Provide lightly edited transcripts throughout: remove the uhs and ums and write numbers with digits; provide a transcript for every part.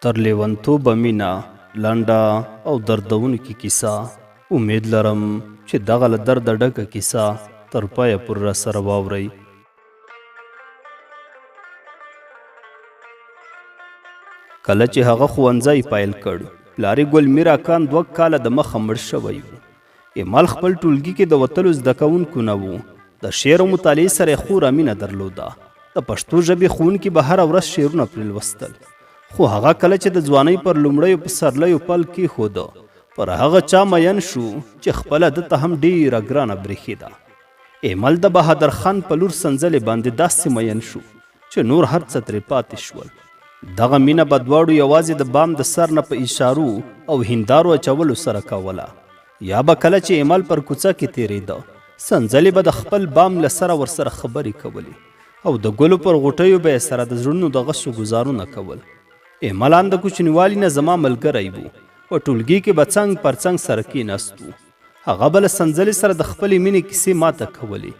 تر لیونتوبه مینه لنډه او دردونکې کیسه. امید لرم چې دغه له درده ډکه کیسه تر پایه پورې راسره واورئ. کله چې هغه ښوونځی پیل کړ، پلار یې ګل میر اکان 2 کاله د مخه مړ شوی و. ایمل خپل ټولګي کې د وتلو زده کوونکو نه و. د شعر او مطالعې سره یې خوره مینه درلوده. د پښتو ژبې ښوونکي به هره ورځ شعرونه پرې لوستل. خو هغه کله چې د ځوانۍ پر لومړیو پسرلیو پل کېښوده، پر هغه چا مین شو چې خپله ده ته هم ډېره ګرانه برېښېده. ایمل د بهادر خان په لور سنځلې باندې داسې مین شو چې نور هر څه ترې پاتې شول. دغه مینه به دواړو یوازې د بام د سر نه په اشارو او هندارو اچولو سره کوله. یا به کله چې ایمل پر کوڅه کې تېرېده، سنځلې به د خپل بام له سره ورسره خبرې کولې او د ګلو پر غوټیو به یې سره د زړونو د غسو ګزارونه کول. ایملان د کوچنیوالي نه زما ملګری و. په ټولګي کې به څنګ پر څنګ سره کېناست و. هغه به له سنځلې سره د خپلې مینې کیسې ماته کولې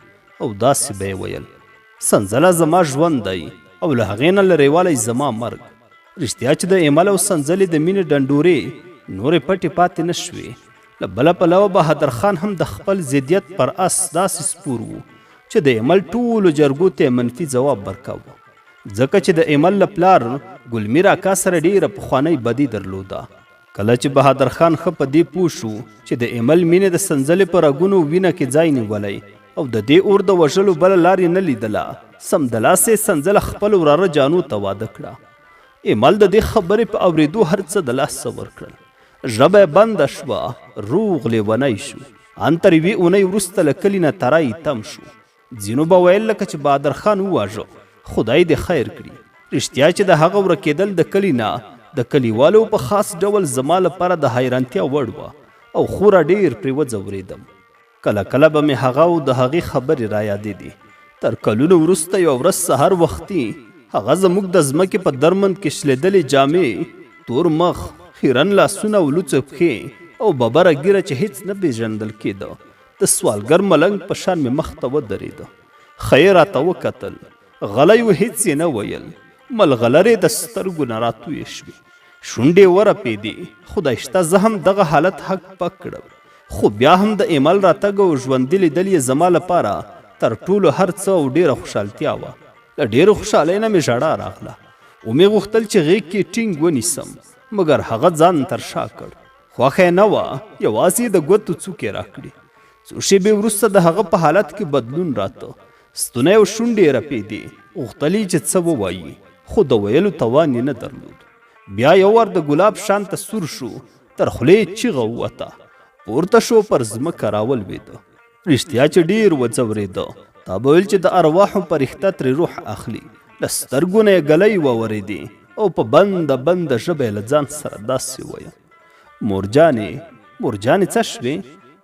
او داسې به یې ویل: سنځله زما ژوند دی او له هغې نه لرې والی زما مرګ. رښتیا چې د ایمل او سنځلې د مینې ډنډورې نورې پټې پاتې نه شوې. له بله پلوه بهادر خان هم د خپل ضدیت پر اس داسې سپور و چې د ایمل ټولو جرګو ته منفي ځواب ورکاوه، ځکه چې د ایمل له پلار ګلمیر اکا سره ډېره پخوانۍ بدي درلوده. کله چې بهادر خان ښه په دې پوه شو چې د ایمل مینې د سنځلې په رګونو وینه کې ځای نیولی او د دې اور د وژلو بله لار یې نه لیدله، سمدلاسې سنځله خپل وراره جانو ته واده کړه. ایمل د دې خبرې په اورېدو هر څه د لاسه ورکړل. ژبه یې بنده شوه، روغ لیونی شو. ان تر یوې اونۍ وروسته له کلي نه ترای تم شو. ځینو به ویل لکه چې بهادر خان وواژه، خدای دې خیر کړي. رښتیا چې د هغه ورکېدل د کلي نه د کلیوالو په خاص ډول زما لپاره د حیرانتیا وړ وه او خورا ډېر پرې وځورېدم. کله کله به مې هغه او د هغې خبرې رایادېدې. تر کلونو وروسته یوه ورځ سهار وختي هغه زموږ د ځمکې په درمند کې شلېدلې جامې، تور مخ، خیرن لاسونه او لوڅې پښې او ببره ږیره چې هیڅ نه پېژندل کېده، د سوالګر ملنګ په شان مې مخ ته ودرېده. ښه یې راته وکتل، غلی و، هیڅ یې نه ویل. ملغلرې د سترګو نه راتویې شوې، شونډې ورپېدې. خدای شته زه هم دغه حالت حق پک کړم، خو بیا هم د ایمل راتګ او ژوندي لیدل یې زما لپاره تر ټولو هر څه او ډېره خوشحالتیا وه. له ډېرو خوشحالۍ نه مې ژړا راغله او مې غوښتل چې غېږ کې ټینګ ونیسم، مګر هغه ځان تر شا کړ. خوښه یې نه وه، یوازې د ګوتو څوکې راکړې. څو شېبې وروسته د هغه په حالت کې بدلون راته. ستونی او شونډې یې رپېدې، غوښتل یې چې څه ووایي، خو د ویلو توان یې نه درلود. بیا یو وار د ګلاب شان ته سور شو، تر خولې یې چیغه ووته، پورته شو، پر ځمکه راولوېده. رښتیا چې ډېر وځورېده. تا به ویل چې د ارواحو فرښته ترې روح اخلي. له سترګو نه یې ګلۍ واورېدې او په بنده بنده ژبه یې له ځان سره داسې ویل: مورجانې څه شوې؟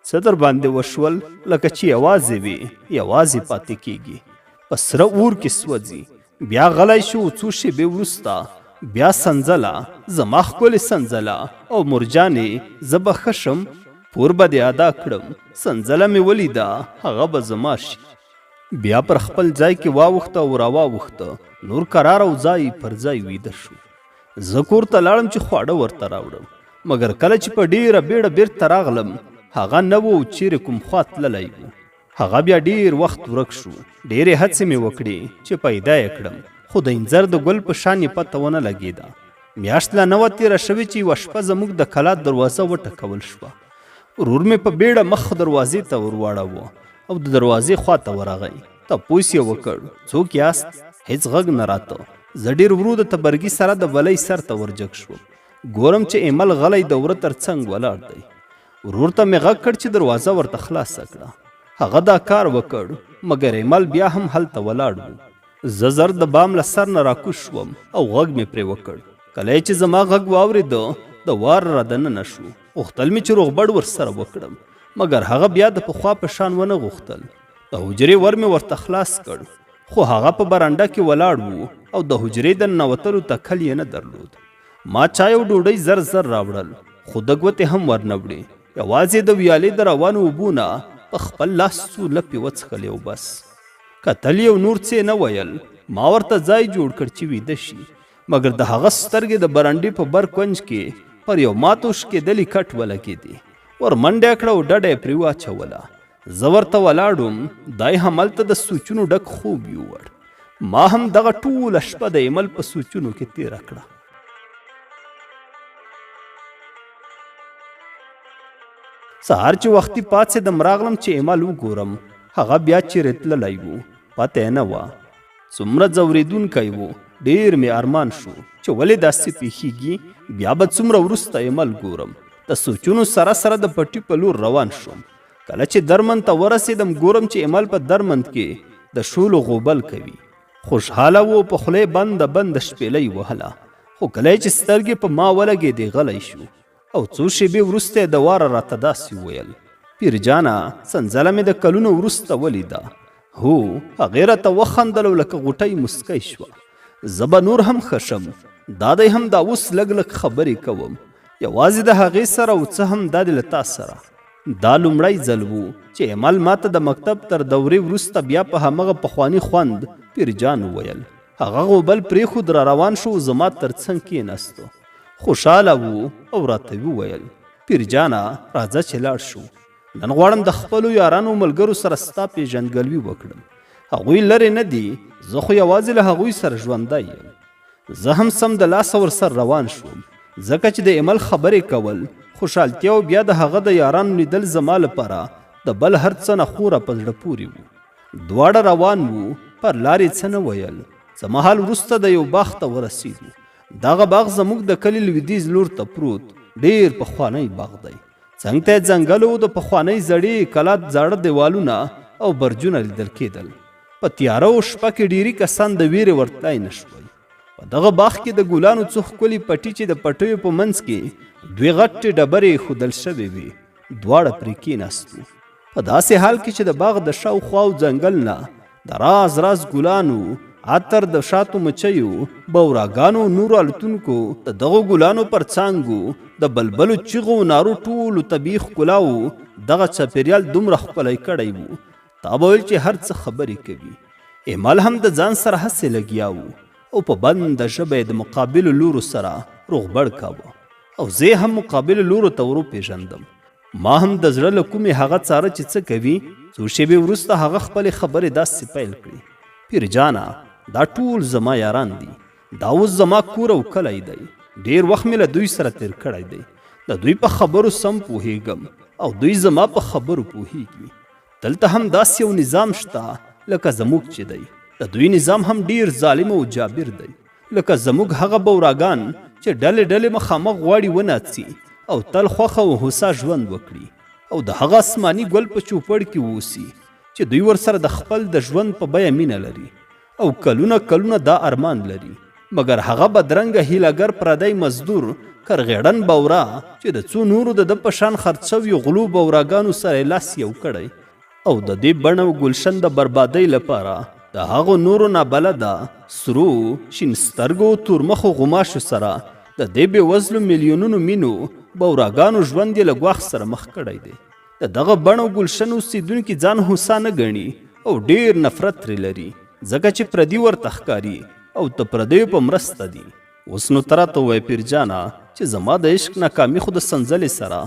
څه در باندې وشول؟ لکه چې یوازې وي، یوازې پاتې کېږي، په سره اور کې سوځي. بیا غلی شو. څو شېبې وروسته بیا سنځله، زما ښکلې سنځله او مورجانې، زه به ښه شم، پور به دې ادا کړم. سنځله مې ولیده، هغه به زما شي. بیا پر خپل ځای کې واوښته او راواوښته. نور قرار او ځای پر ځای ویده شو. زه کور ته لاړم چې خواړه ورته راوړم، مګر کله چې په ډېره بیړه بېرته راغلم، هغه نه و چیرې کوم خوا تللی و. هغه بیا ډېر وخت ورک شو. ډېرې هڅې مې وکړې چې پیدا یې کړم، خو د انځر د ګل په شان یې پته ونه لګېده. میاشت لا نه وه تېره شوې چې یوه شپه زموږ د کلا دروازه وټکول شوه. ورور مې په بیړه مخ دروازې ته ورواړاوه او د دروازې خوا ته ورغی. تپوس یې وکړ: څوک یاست؟ هېڅ غږ نه راته. زه ډېر ورو د تبرګي سره د بلۍ سر ته ورجګ شوم. ګورم چې ایمل غلی د وره تر څنګ ولاړ دی. ورور ته مې غږ کړ چې دروازه ورته خلاصه کړه. هغه دا کار وکړ، مګر ایمل بیا هم هلته ولاړ و. زه زر د بام له سر نه راکوز شوم او غږ مې پرې وکړ. کله چې زما غږ واورېده، د وار را دننه شو. غوښتل مې چې روغبړ ورسره وکړم، مګر هغه بیا د پخوا په شان ونه غوښتل. د حجرې ور مې ورته خلاص کړ، خو هغه په برنډه کې ولاړ و او د حجرې د ننوتلو تکل یې نه درلود. ما چای او ډوډۍ زر زر راوړل، خو د ګوتې هم ورنه وړې. یوازې د ویالې د روانو اوبو نه په خپل لاس څو لپې وڅښلې او بس. کتل یې او نور څه نه ویل. ما ورته ځای جوړ کړ چې ویده شي. مګر د هغه سترګې د برنډې په بر کونج کې پر یو ماتوش کېدلي کټ ولګېدې. ور منډه کړه او ډډه یې پرې واچوله. زه ورته ولاړم. دای هملته د سوچونو ډک خوب یووړ. ما هم دغه ټوله شپه د ایمل په سوچونو کې تېره کړه. سهار چې وختي پاڅېدم راغلم چې ایمل وګورم. هغه بیا چیرې تللی و، پته یې نه وه. څومره ځورېدونکی و. ډېر مې ارمان شو چې ولې داسې پیښیږي. بیا به څومره وروسته ایمل ګورم. د سوچونو سره سره د پټي په لور روان شوم. کله چې درمند ته ورسېدم ګورم چې ایمل په درمند کې د شولو غوبل کوي. خوشحاله و، په خولې بنده شپېلۍ وهله. خو کله چې سترګې په ما ولګېدې غلی شو او څو شېبې وروسته یې د واره راته داسې وویل: پیرجانه، سنځله مې د کلونو وروسته ولیده. هو، هغې راته وخندل او لکه غوټۍ مسکی شوه. زه به نور هم ښه شم. دا دی هم دا اوس لږ خبرې کوم، یوازې د هغې سره او څه هم دا د له تا سره. دا لومړی ځل و چې ایمل ماته د مکتب تر دورې وروسته بیا په همغه پخواني خوند پیرجان وویل. هغه غوبل پرېښود، را روان شو، زما تر څنګ کېناستو. خوشحاله و او راته وویل: پیرجانه، راځه چې لاړ شو. نن غواړم د خپلو یارانو ملګرو سره ستا پیژندګلوي وکړم. هغوی لرې نه دي، زه خو یوازې له هغوی سره ژوندی یم. زه هم سم د لاسه ورسره روان شوم، ځکه چې د ایمل خبرې کول خوشحالتیا او بیا د هغه د یارانو لیدل زما لپاره د بل هر څه نه خوره په زړه پورې وو. دواړه روان وو، پر لارې څه نه ویل. څه مهال وروسته د یو باغ ته ورسېدو. دغه باغ زموږ د کلي لویدیځ لور ته پروت ډېر پخوانی باغ دی. څنګ ته یې ځنګل و، د پخوانۍ زړې کلا زاړه دیوالونه او برجونه لیدل کېدل. په تیاره او شپه کې ډېری کسان د ویرې ورتلای نه شول. په دغه باغ کې د ګلانو څو ښکلي پټي چې د پټیو په منځ کې دوې غټې ډبرې ایښودل شوې وې، دواړه پرې کېناستو. په داسې حال کې چې د باغ د شاوخوا او ځنګل نه د راز ګلانو، عطر، د شاتو مچیو، بوراګانو، نورو الوتونکو، د دغو ګلانو پر څانګو د بلبلو چیغو نارو ټولو طبیعي ښکلاو دغه چاپېریال دومره ښکلی کړی و. تا به ویل چې هر څه خبرې کوي. ایمل هم د ځان سره هسې لګیا و او په بنده ژبه یې د مقابلو لورو سره روغبړ کاوه او زه هم مقابلو لورو ته وروپېژندم. ما هم د زړه له کومې هغه څاره چې څه کوي. څو شېبې وروسته هغه خپلې خبرې داسې پیل کړې: پیرجانه، دا ټول زما یاران دي. دا اوس زما کور او کلی دی. ډېر وخت مې له دوی سره تیر کړی دی. د دوی په خبرو سم پوهېږم او دوی زما په خبرو پوهېږي. دلته هم داسې یو نظام شته لکه زموږ چې دی. د دوی نظام هم ډېر ظالم او جابر دی، لکه زموږ هغه بوراګان چې ډلې مخامخ غواړي وناڅي او تل خوښه او هوسا ژوند وکړي او د هغه آسماني ګل په چوپړ کې ووسي چې دوی ورسره د خپل د ژوند په بیه مینه لري او کلونه دا ارمان لري. مګر هغه بدرنګه هیلهګر پردی مزدور کرغېړن بورا چې د څو نورو د په شان خرڅوي غلو بوراګانو سره لاس یو کړی او د دې بڼ او ګلشن د بربادۍ لپاره د هغو نورو نابلده سرو، شین سترګو، تورمخو غوماشو سره د دې بېوزلو میلیونونو مینو بوراګانو ژوند یې له ګواښ سره مخ کړی دی. د دغه بڼ او ګلشن اوسېدونکي ځان هوسا نه ګڼي او ډېر نفرت ترې لري، ځکه چې پردي ورته ښکاري او د پردیو په مرسته دي. اوس نو ته راته ووایه پیرجانه چې زما د عشق ناکامي خو د سنځلې سره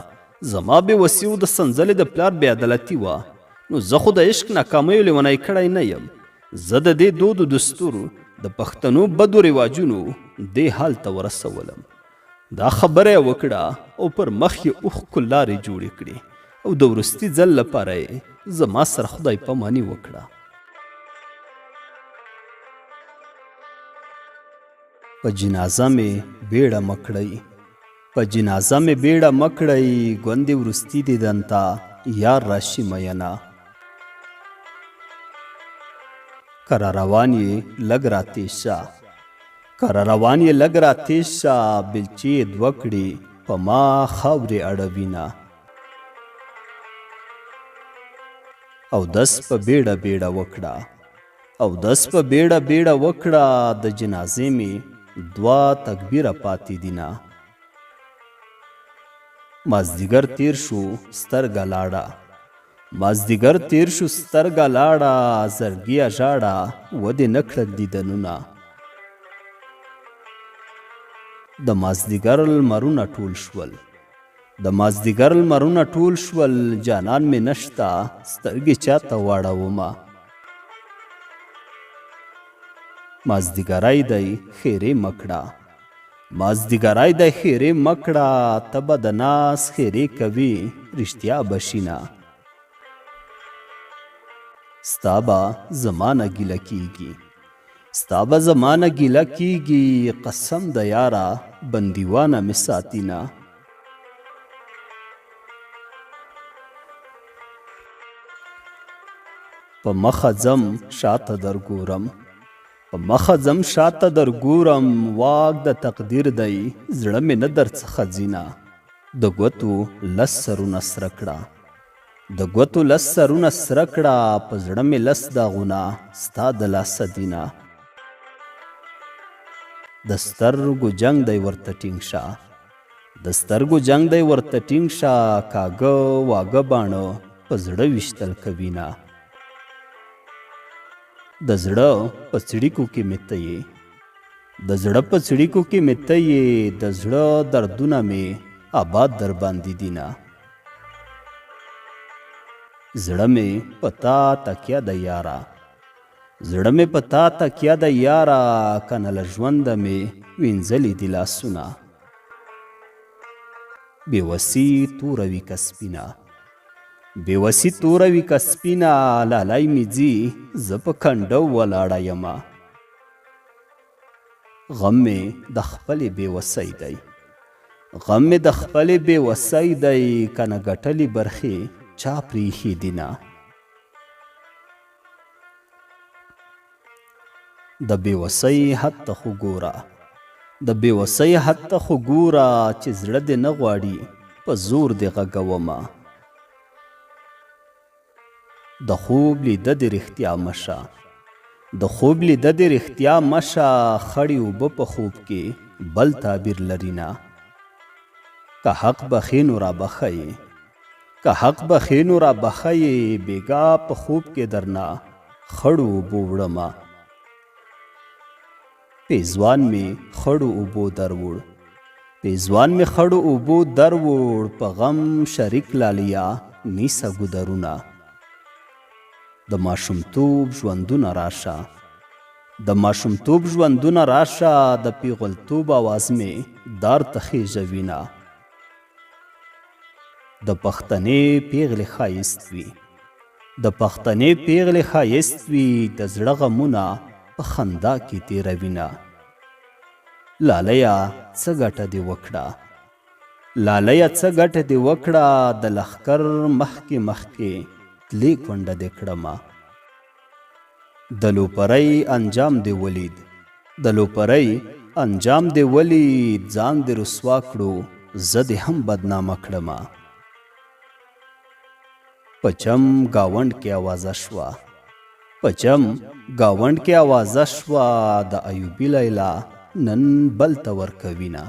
زما بېوسي او د سنځلې د پلار بې عدالتي وه، نو زه خو د عشق ناکامیو لیونی کړی نه یم. زه د دې دود و دستور د پښتنو بدو رواجونو دې حال ته ورسولم. دا خبره یې وکړه او پر مخ یې اوښکو لارې جوړې کړې او د وروستي ځل لپاره یې زما سره خدای پاماني وکړه. په جنازه مې بیړه مکړی، په جنازه مې بیړه مکړی، ګوندې وروستي دیدن ته یار راشي مینه. کره روان یې لږ راتېز شه، کره روان یې لږ راتېز شه، بېلچې یې دوه کړې په ما خاورې اړوینه. اودس په بیړه بیړه وکړه، اودس په بیړه بیړه وکړه، د جنازې مې دوه تکبیره پاتې دینه. مازدیګر تیر شو سترګه لاړه، مازدیګر تیر شو سترګه لاړه، زړګیه ژاړه ودې نه کړل دیدنونه. د مازدیګر لمرونه ټول شول، د مازدیګر لمرونه ټول شول، جانان مې نشته سترګې چاته واړومه. مازدیګری دی خیرې مکړه، مازدیګری دی خیرې مکړه، ته به د ناز خیرې کوي رښتیا بشینه. ستا به زمانه ګیله کیږي، ستا به زمانه ګیله کیږي، قسم د یاره بندیوانه مې ساتینه. په مخه ځم شاته در ګورم، په مخه ځم شاته در ګورم، واک د تقدیر دی زړه مې نه در څخه ځینه. د ګوتو لس سرونه سره کړه، د ګوتو لس سرونه سره کړه، په زړه مې لس داغونه ستا د لاسه دینه. د سترګو جنګ دی ورته ټینګ شه، د سترګو جنګ دی ورته ټینګ شه، کاږه واږه باڼه په زړه ویشتل کوینه. د زړه په څړیکو کې مې ته یې، د زړه په څړیکو کې مې ته یې، د زړه دردونه مې آباد در باندې دینه. زړه مې په تا تکیه د یاره، زړه مې په تا تکیه د یاره، کنه له ژونده مې وینځلي دي لاسونه. بېوسي توره وي که سپینه، بېوسي توره وي که سپینه، لالی مې ځي زه په کنډو ولاړه یمه. غم مې د خپلې بېوسۍ دی، غم مې د خپلې بېوسۍ دی، کنه ګټلې برخې چا پرېښي دینه. د بېوسۍ حد ته خو ګوره، د بېوسۍ حد ته خو ګوره، چې زړه دې نه غواړي په زور دې غږومه. د خوب لیده دې رښتیا مشه، د خوب لیده دې رښتیا مشه، خړې اوبه په خوب کې بل تعبیر لري نه. که حق بخې نو را بخی، که حق بخې نو را بخی، بېګا په خوب کې درنه خړو اوبو وړمه. پیزوان مې خړو اوبو دروړ، پیزوان مې خړو اوبو دروړ، په غم شریک لالیا نیسه ګودرونه. د ماشومتوب ژوندونه راشه، د ماشومتوب ژوندونه راشه، د پیغلتوب آواز مې دار ته خېژوینه. د پښتنې پیغلې ښایست وي، د پښتنې پیغلې ښایست وي، د زړه غمونه په خندا کې تېروینه. لالیه څه ګټه دې وکړه، لالیه څه ګټه دې وکړه، د لښکر مخکې مخکې تلې کونډه دې کړمه. د لوپرۍ انجام دې ولید، د لوپرۍ انجام دې ولید، ځان دې رسوا کړو زه دې هم بدنامه کړمه. پچم گاونډ کې آوازه شوه، پچم گاونډ کې آوازه شوه، د ایوبي لیلا نن بل ته ورکوینه.